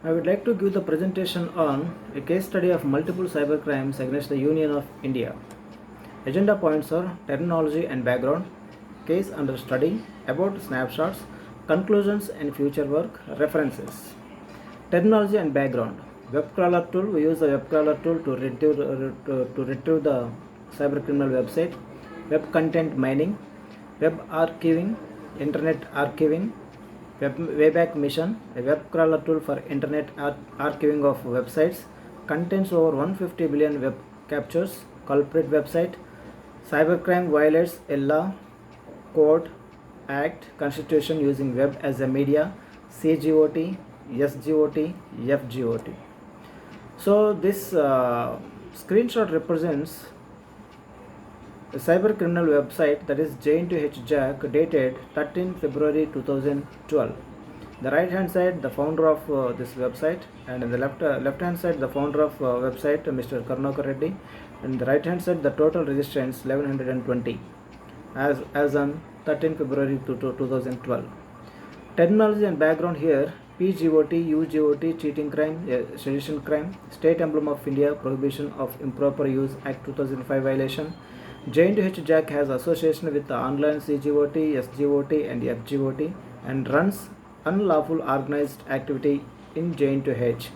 I would like to give the presentation on a case study of multiple cybercrimes against the Union of India. Agenda points are terminology and background, case under study, about snapshots, conclusions and future work, references. Terminology and background. Web crawler tool. We use the web crawler tool to retrieve the cybercriminal website. Web content mining, web archiving, internet archiving, Wayback Mission, a web crawler tool for internet archiving of websites, contains over 150 billion web captures. Culprit website. Cybercrime violates a law, code, act, constitution using web as a media, CGOT, SGOT, FGOT. So this screenshot represents a cyber criminal website, that is J2H Jack, dated 13 February 2012. The right hand side the founder of this website, and in the left hand side the founder of website Mr. Karunakar Reddy, and the right hand side the total registrants 1120 as on 13 February 2012. Terminology and background here: PGOT, UGOT, cheating crime, sedition crime, State Emblem of India, Prohibition of Improper Use Act 2005 violation. J2H Jack has association with the online CGOT, SGOT and FGOT and runs unlawful organized activity in J2H.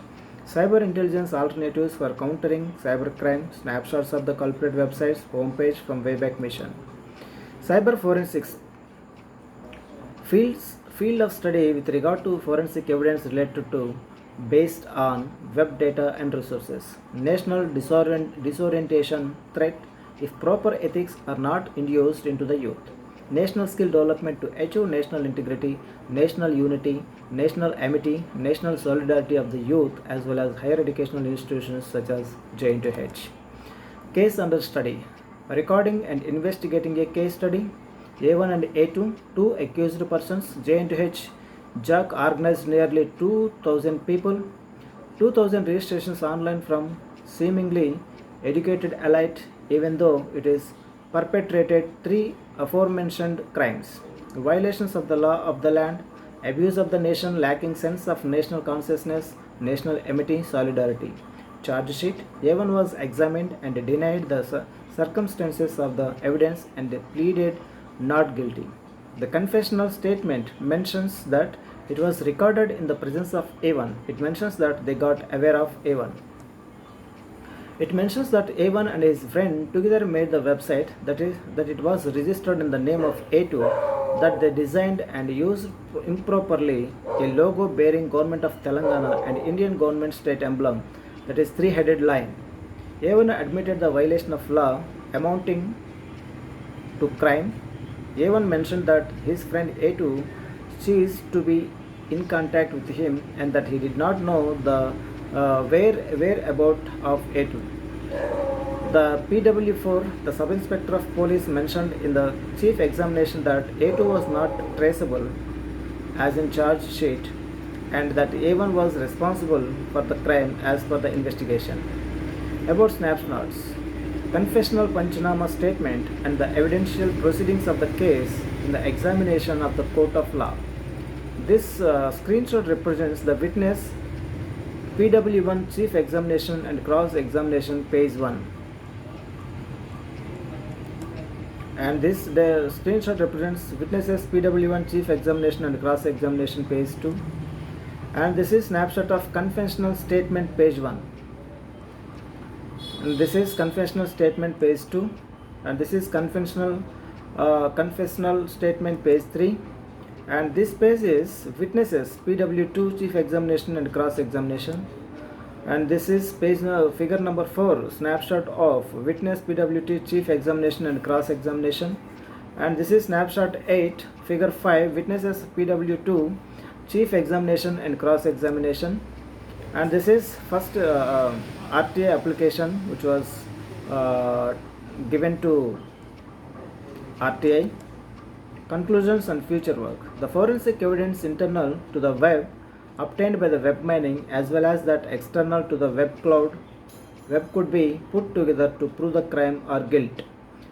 Cyber intelligence alternatives for countering cybercrime, snapshots of the culprit websites, homepage from Wayback Mission. Cyber forensics. Field of study with regard to forensic evidence related to based on web data and resources. National disorientation threat if proper ethics are not induced into the youth. National skill development to achieve national integrity, national unity, national amity, national solidarity of the youth, as well as higher educational institutions such as J2H. Case under study. Recording and investigating a case study. A1 and A2, two accused persons. J2H Jack organized nearly 2,000 people, 2,000 registrations online from seemingly educated elite, even though it is perpetrated three aforementioned crimes: violations of the law of the land, abuse of the nation, lacking sense of national consciousness, national amity, solidarity. Charge sheet. A1 was examined and denied the circumstances of the evidence and pleaded not guilty. The confessional statement mentions that it was recorded in the presence of A1. It mentions that they got aware of A1. It mentions that A1 and his friend together made the website, that it was registered in the name of A2, that they designed and used improperly a logo bearing Government of Telangana and Indian government state emblem, that is three-headed lion. A1 admitted the violation of law amounting to crime. A1 mentioned that his friend A2 ceased to be in contact with him and that he did not know the whereabout of A2. The PW4, the sub-inspector of police, mentioned in the chief examination that A2 was not traceable as in charge sheet and that A1 was responsible for the crime as per the investigation. About snapshots. Confessional Panchanama statement and the evidential proceedings of the case in the examination of the court of law. This screenshot represents the witness PW1 chief examination and cross examination, page 1. And the screenshot represents witnesses PW1 chief examination and cross examination, page 2. And this is snapshot of confessional statement, page 1. And this is confessional statement, page 2. And this is confessional statement, page 3. And this page is witnesses PW2 chief examination and cross examination. And this is page figure number 4, snapshot of witness PW2 chief examination and cross examination. And this is snapshot 8, figure 5, witnesses PW2 chief examination and cross examination. And this is first RTA application which was given to RTI. Conclusions and future work. The forensic evidence internal to the web obtained by the web mining as well as that external to the web cloud could be put together to prove the crime or guilt.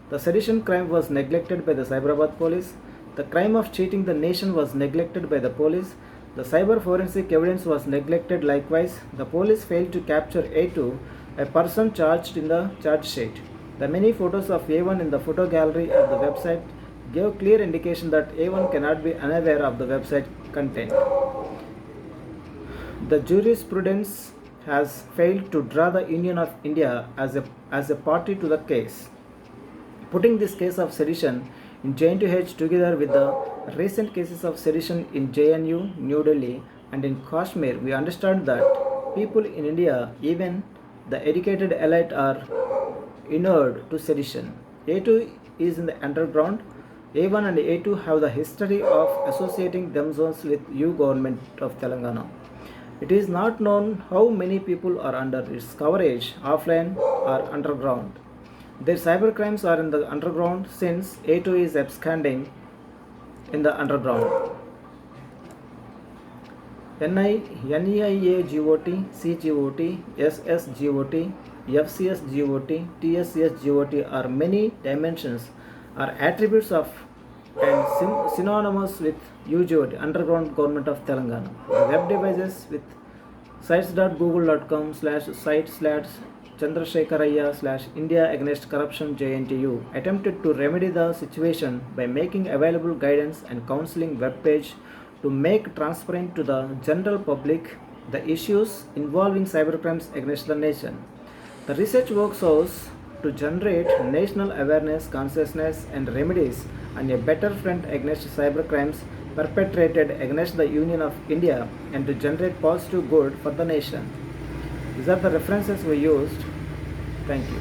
The sedition crime was neglected by the Cyberabad police. The crime of cheating the nation was neglected by the police. The cyber forensic evidence was neglected likewise. The police failed to capture A2, a person charged in the charge sheet. The many photos of A1 in the photo gallery of the website gave clear indication that A1 cannot be unaware of the website content. The jurisprudence has failed to draw the Union of India as a party to the case. Putting this case of sedition in JNTH together with the recent cases of sedition in JNU, New Delhi, and in Kashmir, we understand that people in India, even the educated elite, are inured to sedition. A2 is in the underground. A1 and A2 have the history of associating themselves with U government of Telangana. It is not known how many people are under its coverage, offline or underground. Their cybercrimes are in the underground since A2 is absconding in the underground. NIA GOT, CGOT, SSGOT, FCS GOT, TSS GOT are many dimensions, are attributes of and synonymous with UGOT, Underground Government of Telangana. The web devices with sites.google.com/site/Chandrasekharaya/India Against Corruption JNTU attempted to remedy the situation by making available guidance and counseling web page to make transparent to the general public the issues involving cybercrimes against the nation. The research work shows to generate national awareness, consciousness, and remedies on a better front against cybercrimes perpetrated against the Union of India and to generate positive good for the nation. These are the references we used. Thank you.